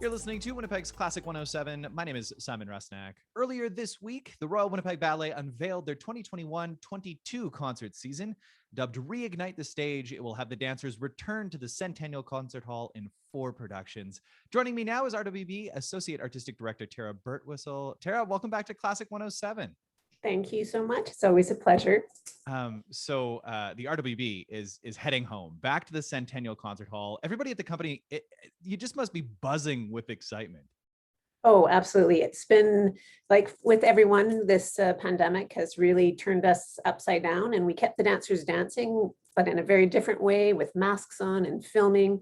You're listening to Winnipeg's Classic 107. My name is Simon Rusnak. Earlier this week, the Royal Winnipeg Ballet unveiled their 2021-22 concert season. Dubbed Reignite the Stage, it will have the dancers return to the Centennial Concert Hall in 4 productions. Joining me now is RWB Associate Artistic Director Tara Birtwhistle. Tara, welcome back to Classic 107. Thank you so much. It's always a pleasure. The RWB is heading home back to the Centennial Concert Hall. Everybody at the company, you just must be buzzing with excitement. Oh, absolutely. It's been like with everyone, this pandemic has really turned us upside down, and we kept the dancers dancing, but in a very different way with masks on and filming.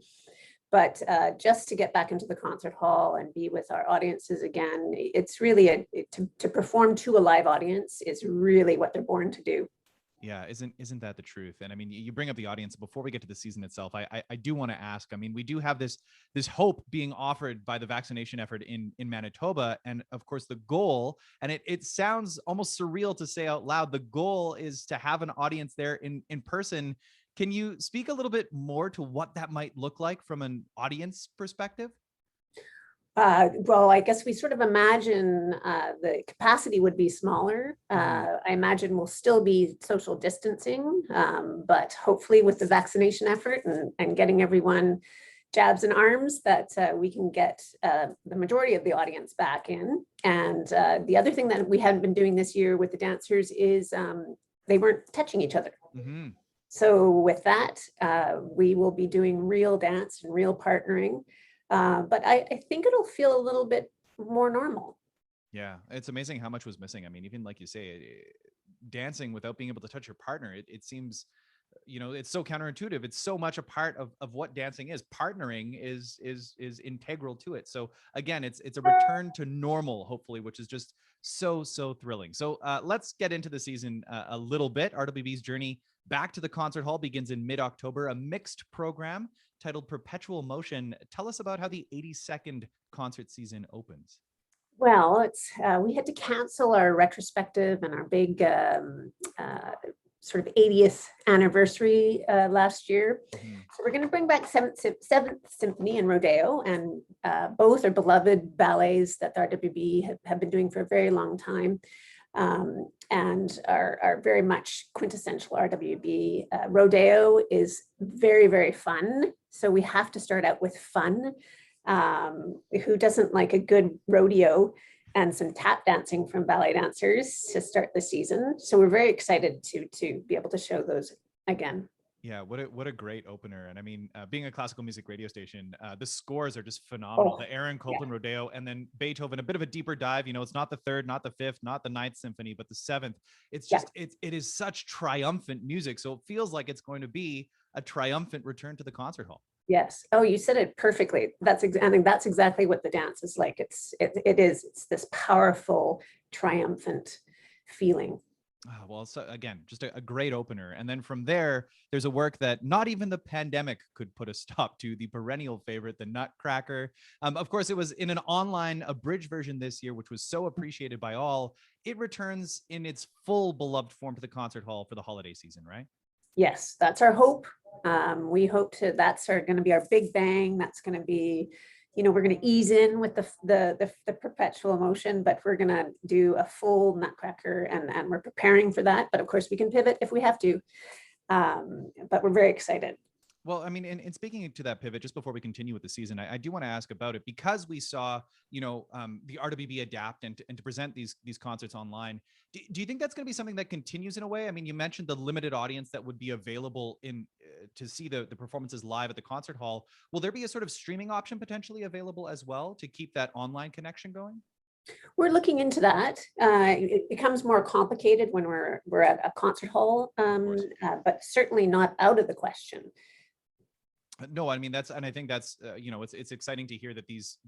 But just to get back into the concert hall and be with our audiences again, it's really to perform to a live audience is really what they're born to do. Yeah, isn't that the truth? And I mean, you bring up the audience. Before we get to the season itself, I do want to ask. I mean, we do have this hope being offered by the vaccination effort in Manitoba, and of course the goal. And it sounds almost surreal to say out loud. The goal is to have an audience there in person. Can you speak a little bit more to what that might look like from an audience perspective? Well, I guess we sort of imagine the capacity would be smaller. I imagine we'll still be social distancing, but hopefully with the vaccination effort and getting everyone jabs and arms, that we can get the majority of the audience back in. And the other thing that we hadn't been doing this year with the dancers is they weren't touching each other. Mm-hmm. So with that, we will be doing real dance and real partnering. But I think it'll feel a little bit more normal. Yeah, it's amazing how much was missing. I mean, even like you say, dancing without being able to touch your partner, it seems, it's so counterintuitive. It's so much a part of what dancing is. Partnering is integral to it. So again, it's a return to normal, hopefully, which is just so thrilling. So let's get into the season a little bit. RWB's journey back to the concert hall begins in mid-October, a mixed program titled Perpetual Motion. Tell us about how the 82nd concert season opens. Well, it's we had to cancel our retrospective and our big sort of 80th anniversary last year. Mm-hmm. So we're going to bring back Seventh Symphony and Rodeo, and both are beloved ballets that the RWB have been doing for a very long time. And are very much quintessential RWB. Rodeo is very, very fun. So we have to start out with fun. Who doesn't like a good rodeo and some tap dancing from ballet dancers to start the season? So we're very excited to be able to show those again. Yeah, what a great opener. And I mean, being a classical music radio station, the scores are just phenomenal. The Aaron Copland Rodeo, and then Beethoven, a bit of a deeper dive. It's not the 3rd, not the 5th, not the 9th symphony, but the 7th. It's just, it is such triumphant music. So it feels like it's going to be a triumphant return to the concert hall. Yes. Oh, you said it perfectly. I think that's exactly what the dance is like. It's this powerful, triumphant feeling. Well, so again, just a great opener. And then from there, there's a work that not even the pandemic could put a stop to, the perennial favorite, the Nutcracker. Of course, it was in an online abridged version this year, which was so appreciated by all. It returns in its full beloved form to the concert hall for the holiday season, right? Yes, that's our hope. We hope that's going to be our big bang. That's going to be, we're going to ease in with the Perpetual Motion, but we're going to do a full Nutcracker, and we're preparing for that. But of course, we can pivot if we have to. But we're very excited. Well, I mean, in speaking to that pivot, just before we continue with the season, I do want to ask about it, because we saw, the RWB adapt and to present these concerts online. Do you think that's going to be something that continues in a way? I mean, you mentioned the limited audience that would be available to see the performances live at the concert hall. Will there be a sort of streaming option potentially available as well to keep that online connection going? We're looking into that. It becomes more complicated when we're at a concert hall, but certainly not out of the question. No, I mean, I think that's it's exciting to hear that these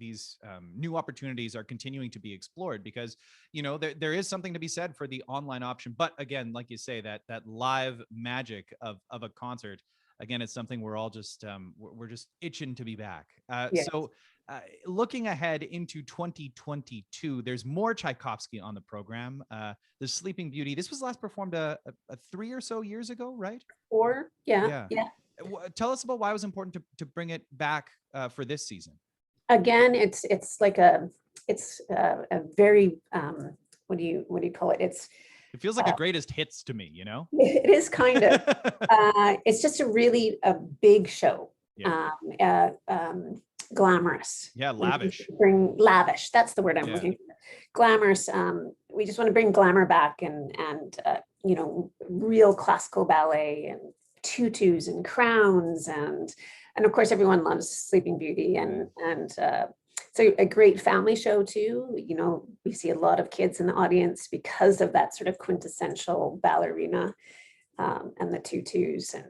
new opportunities are continuing to be explored, because there is something to be said for the online option. But again, like you say, that live magic of a concert, again, it's something we're all just we're just itching to be back. Yes. So looking ahead into 2022, there's more Tchaikovsky on the program. The Sleeping Beauty. This was last performed a 3 or so years ago, right? Yeah. Tell us about why it was important to bring it back for this season. again, it's like a very what do you call it? It feels like a greatest hits to me, It is kind of. It's just a big show. Yeah. Glamorous. Yeah, lavish. Bring lavish. That's the word I'm Yeah. looking for. Glamorous. We just want to bring glamour back and real classical ballet and tutus and crowns and of course everyone loves Sleeping Beauty and so a great family show too. We see a lot of kids in the audience because of that sort of quintessential ballerina and the tutus and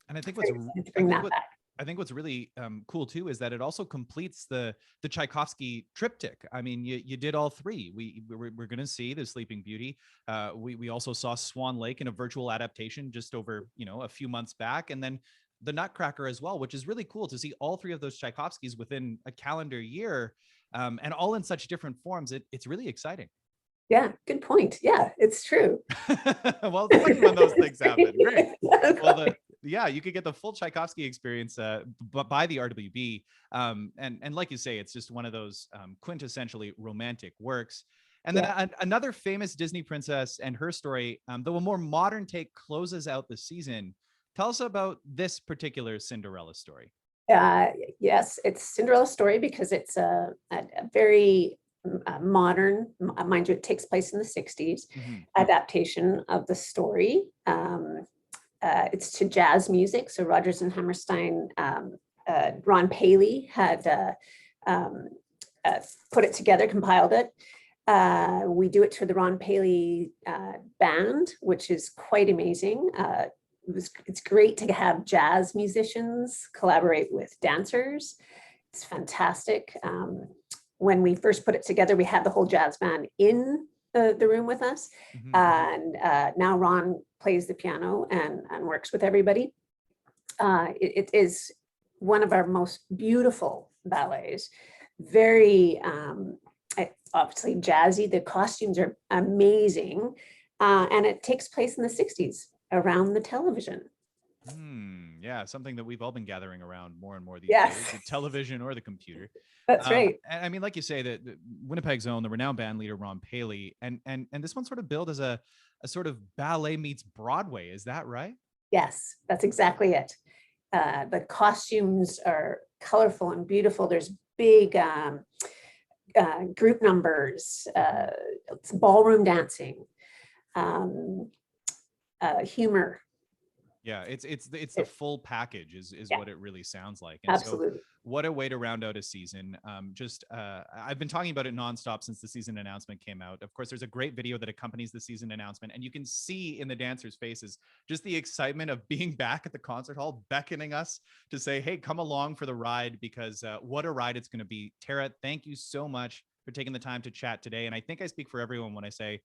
I think to bring that back. I think what's really cool too is that it also completes the Tchaikovsky triptych. I mean, you did all three. We're going to see the Sleeping Beauty. We also saw Swan Lake in a virtual adaptation just over a few months back, and then the Nutcracker as well, which is really cool to see all three of those Tchaikovskys within a calendar year, and all in such different forms. It's really exciting. Yeah, good point. Yeah, it's true. Well, it's funny when those things happen. Great. Well, you could get the full Tchaikovsky experience by the RWB. And like you say, it's just one of those quintessentially romantic works. And then another famous Disney princess and her story, though a more modern take, closes out the season. Tell us about this particular Cinderella story. Yes, it's Cinderella's story because it's a very modern, mind you, it takes place in the 60s, adaptation of the story. It's to jazz music. So Rodgers and Hammerstein, Ron Paley had put it together, compiled it. We do it to the Ron Paley band, which is quite amazing. It's great to have jazz musicians collaborate with dancers. It's fantastic. When we first put it together, we had the whole jazz band in the room with us. And now Ron plays the piano and works with everybody. It is one of our most beautiful ballets. Very obviously jazzy. The costumes are amazing. And it takes place in the 60s. Around the television. Yeah, something that we've all been gathering around more and more these days, the television or the computer. That's right. And I mean, like you say, that Winnipeg's own, the renowned band leader Ron Paley, and this one sort of billed as a sort of ballet meets Broadway. Is that right? Yes, that's exactly it. The costumes are colorful and beautiful. There's big group numbers, it's ballroom dancing. Humor. Yeah, it's the full package is what it really sounds like. And absolutely. So what a way to round out a season. I've been talking about it nonstop since the season announcement came out. Of course, there's a great video that accompanies the season announcement, and you can see in the dancers' faces just the excitement of being back at the concert hall, beckoning us to say, hey, come along for the ride, because what a ride it's going to be. Tara, thank you so much for taking the time to chat today. And I think I speak for everyone when I say,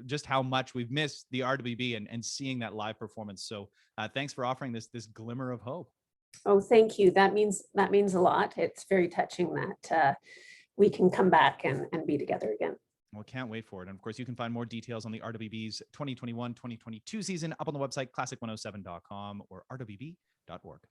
just how much we've missed the RWB and seeing that live performance. So thanks for offering this glimmer of hope. Oh, thank you. That means a lot. It's very touching that we can come back and be together again. Well, can't wait for it. And of course, you can find more details on the RWB's 2021-2022 season up on the website, classic107.com or rwb.org.